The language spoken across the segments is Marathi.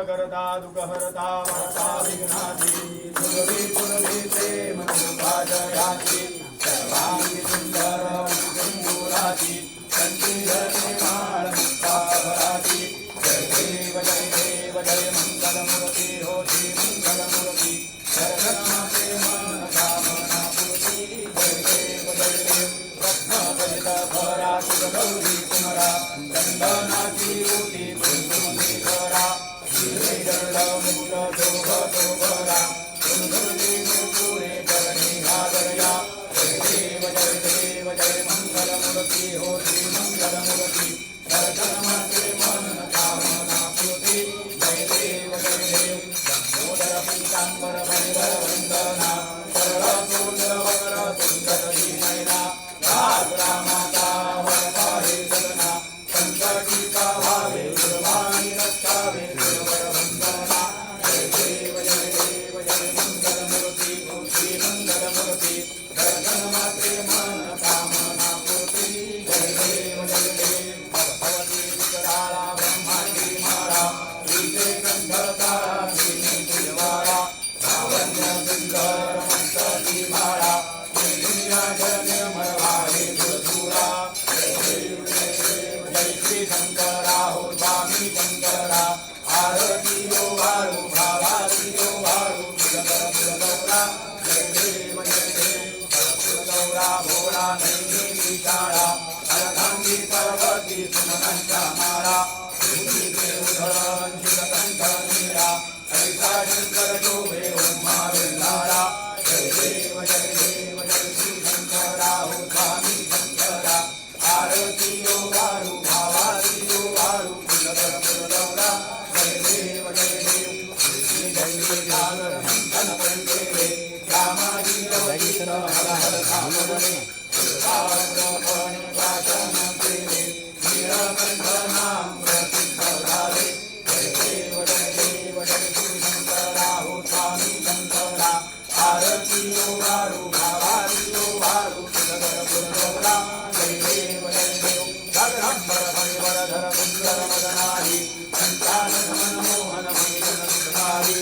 करता दुःखहरता वरता विघ्नाची सुरभी सुरभीचे मनोभाजयाची सर्वांगी सुंदर सिंदुराची संकीर्णे माळ मुक्ताभराची जय देव जय मंगलमूर्ती हो श्री मंगलमूर्ती शरणमाते मन कामना पूर्ती जय देव रत्नगलित भरा गौरी कुमरा चंदनाची ऊटी कुंकुमी करा हिरे गरुड मुकुट शोभरा सुंदरी मुकुरे करणी घागरया जय देव जय मंगलमूर्ती हो श्री मंगलमूर्ती शरणमाते मन कामना पूर्ती जय देव मोदर पीतांबर भैरव वंदना सरळ सुंदर वक्र सुंदर नयना रामाता वरता हे सदना संकटी का भावे सुरवाणी रक्षावे सुरवर वंदना जय देव जय मंगलमूर्ती ओ श्री मंगलमूर्ती दर्शन मात्रे मन कामना पूर्ती जय देव भगवती विकराळा ब्रह्मांडी माळा श्रीचे कंठताळा श्रीने पुजवाळा लावण्य सुंदर मंत्री माळा निर्मळ मळवाळे सुरसुरा जय देव जय श्री शंकरा हो स्वामी शंकरा आरती हो वाळू भावाती हो वाळू पुरगौरा जय देव पुरगौरा भोळा नैनी शाळा अर्धांगी पर्वती सुमनांच्या माळा उधळण शिवकंठ नीरा ऐसा शंकर शोभे उमा वेल्हाळा जय देव जय श्री शंकरा हो स्वामी शंकरा आरती हो वाळू भावाती हो वाळू पुरगौरा जय देव श्री जय सागर मंथन पंचेरे रामाजी हर हर सामने सुराग्रपणे प्राशन केले नीलकंठ नाम प्रसिद्ध झाले जय देव श्री शंकरा हो स्वामी शंकरा आरती हो वाळू भावाती हो वाळू पुरगौरा जय देव सागरांबर परिवरधर सुंदर मदनारी संचालन मनमोहन मेलन सुधारी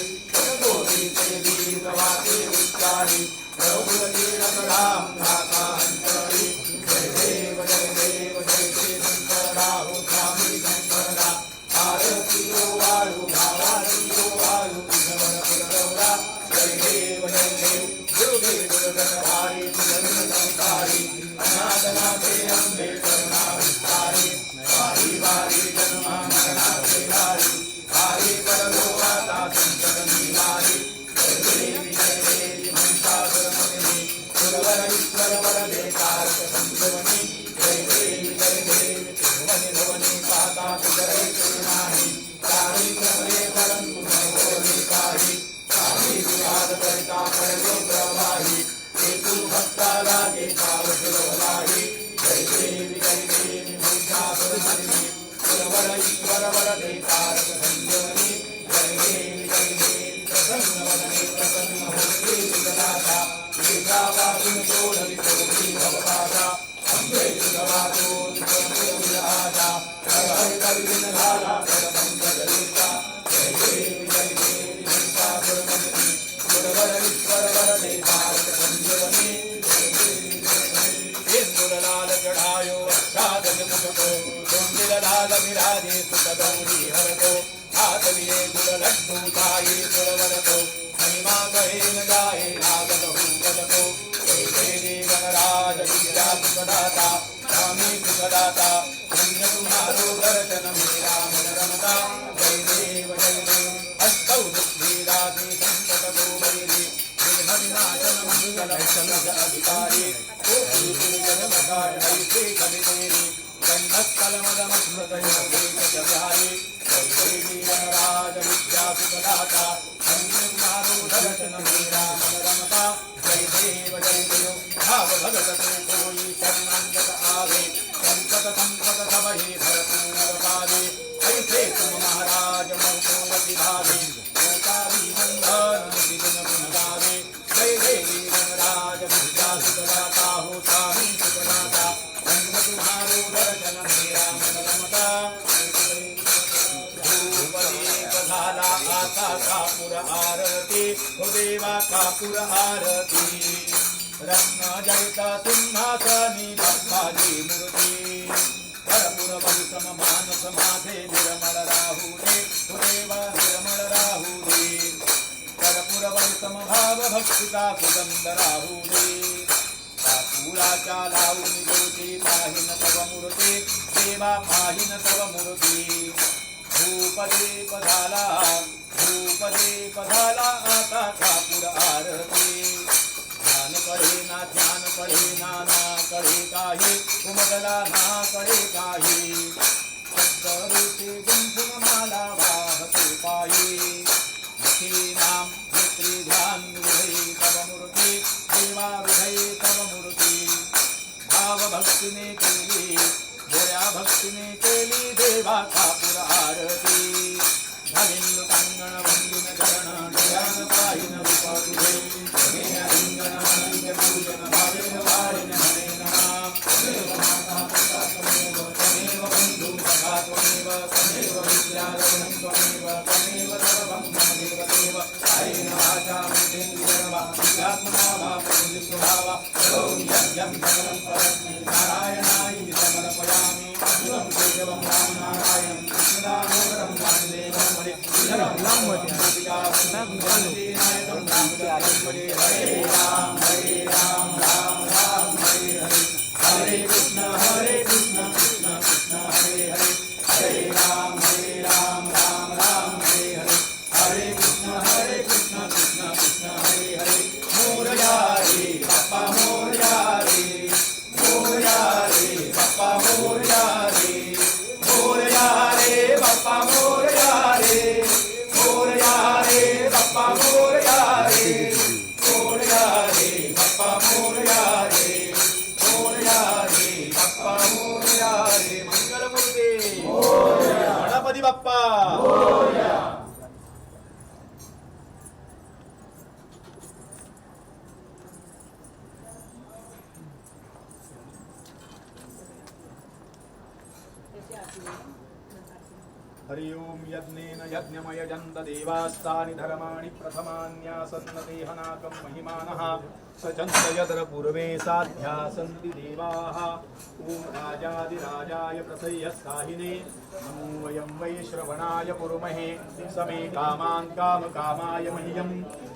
गोपी देवी प्रवासी उच्चारी प्रभुवती रघुराम नाथा अंतरी जय देव श्री शंकरा हो स्वामी शंकरा आरती हो वाळू भावाती हो वाळू पुरगौरा जय देव गुरुदेव गुरुधरधारी सुगंध संकारी अनाथनाथे अंबे करुणा विस्तारी वारी वारी जन्म मरणाचे हारी हरी परलो आता संकट निवारी जय देवी महिषासुरमर्दिनी सुरवर ईश्वर वरदे तारक संजीवनी जय देवी भुवनी भुवनी पाहता तुझे नाही काही प्रभे परंतु न बोले काही काही विवाद करता पडले प्रवाही ते तू भक्ता लागे पावसलाही जय देवी महिषासुरमर्दिनी सुरवर ईश्वर वरदे तारक संजीवनी जय देवी प्रसन्न वदने प्रसन्न होती तुझदाता तुझा वाचून सोडली सोडली भवपाशा अंबे तुझवाचून सोडली आशा हर कविन झाला पंकजलेशा जय देवी महिषासुरमर्दिनी सुरवर ईश्वर वरदे तारक संजीवनी इंदुरलाल चढ़ायो अच्छा मुझको लाल विराजे सुत गौरी हर को हाथ लिए गुड़ लड्डू खाए सुरवर को महिमा कहे न गाए लागत पद को देवी गणराज विद्या सुखदाता स्वामी सुखदाता धन्य तुम्हारो दर्शन मेरा मन रमता जय देव अष्टौ सिद्धिदासी संतत गोवैरी विघ्न विनाशन मंगल अधिकारी कोटि दुर्जन मगाड़ ऐसे कवि तेरी गंधस्थलमदमस्मृतयोगेशचारी जय देवी गणराज विद्या सुखदाता धन्य तुम्हारो दर्शन मेरा मन रमता जय देव भाव भगत को कोई शरणागत आवे संकट संकट सब ही भरपूर पावे ऐसे तुम महाराज मोकोवती भावे मोकारी मंदन दिन गुण गावे जय देवी गणराज विद्या सुखदाता हो स्वामी सुखदाता धन्य तुम्हारो दर्शन मेरा मन रमता झाला आता कापूर आरती हो देवा कापूर आरती रत्न जडित सिंहासनी बाप्पाची मूर्ती भरपूर परिसम मानस माझे निर्मळ राहू दे हो देवा निर्मळ राहू दे भरपूर परिसम भाव भक्तीचा सुगंध राहू दे कापुराच्या लावून ज्योती पाहिन तव मूर्ती देवा पाहिन तव मूर्ती धूपदीप झाला आता कापूर आरती ध्यान पडे ना कडे काही उमगला ना कडे काही शब्दरूपी गुंफून माला वाहते पायी मुखी नाम नेत्री ध्यान विधई तव मूर्ती देवा विधई तव मूर्ती भाव भक्तीने केली गोऱ्या भक्तीने केली देवा कापूर आरती घालीन कांगण वंदून चरण डोळ्यान पाहिन रूप तुझे रिंगण मानिक पूजन भावेन वाढीन हरे नाम त्वमेव बंधू सखा त्वमेव त्वमेव विद्यारक्षणं त्वमेव त्वमेव सर्वं मम देवदेव कायेन वाचा मनेन्द्रियर्वा विद्यात्मना वा प्रकृतिस्वभावा करोमि यज्ञं सकलं परस्मै नारायणाय समर्पयामि अखिलं केशवं रामनारायणं कृष्णदामोदरं वासुदेवं हरे हरे राम राम राम हरे कृष्ण कृष्ण कृष्ण हरे हरे हरे राम राम राम हरे हरे हरे कृष्ण कृष्ण कृष्ण हरे हरे मोरया रे बाप्पा मोरया रे बाप्पा मोरया रे बाप्पा मोरया रे बाप्पा मोरया रे बाप्पा मोरया रे बाप्पा मोरया रे मंगलमूर्ती गणपती बाप्पा हरि ओम यज्ञेन यज्ञमयजन्त देवास्तानि धर्माणि प्रथमान्यासन्न देहनाकं महिमानः सचन्त यत्र पूर्वे साध्या सन्ति देवाः ॐ राजाधिराजाय प्रसह्यस्ताहिने नमो वयं वै श्रवणाय पुरुमहे समे कामान् कामकामाय मह्यं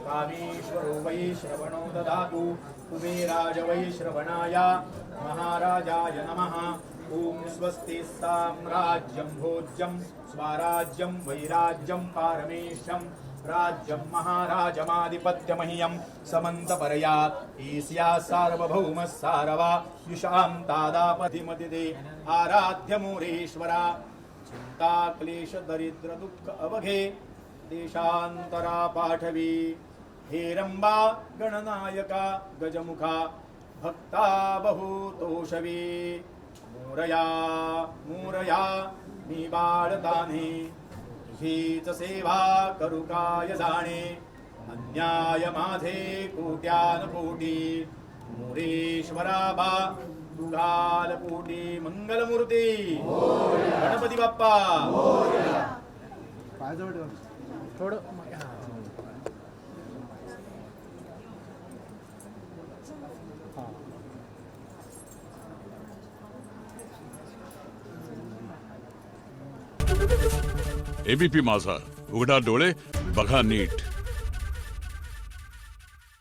कामेश्वरो वै श्रवणो ददातु कुबेराज वै श्रवणाय महाराजाय नमः ओम स्वस्ति साम्राज्यं भोज्यं स्वराज्यं वैराज्यं पारमेष्ठं राज्यं महाराजमाधिपत्यमह्यं समन्तपरया ईस्या सार्वभौमः सारवा युषां तादापतिमतिदे आराध्यमूरेश्वरा चिन्ता क्लेश दरिद्र दुःख अवघे देशान्तरा पाठवी हेरंबा गणनायका गजमुखा भक्ता बहुतोषवी मोरया मी बाळताने हीच सेवा करू काय जाणे अन्याय माझे कोट्यान कोटी मोरेश्वरा बा दुधाल कोटी मंगलमूर्ती गणपती बाप्पा थोडं एबीपी माझा, उघडा डोळे बघा नीट.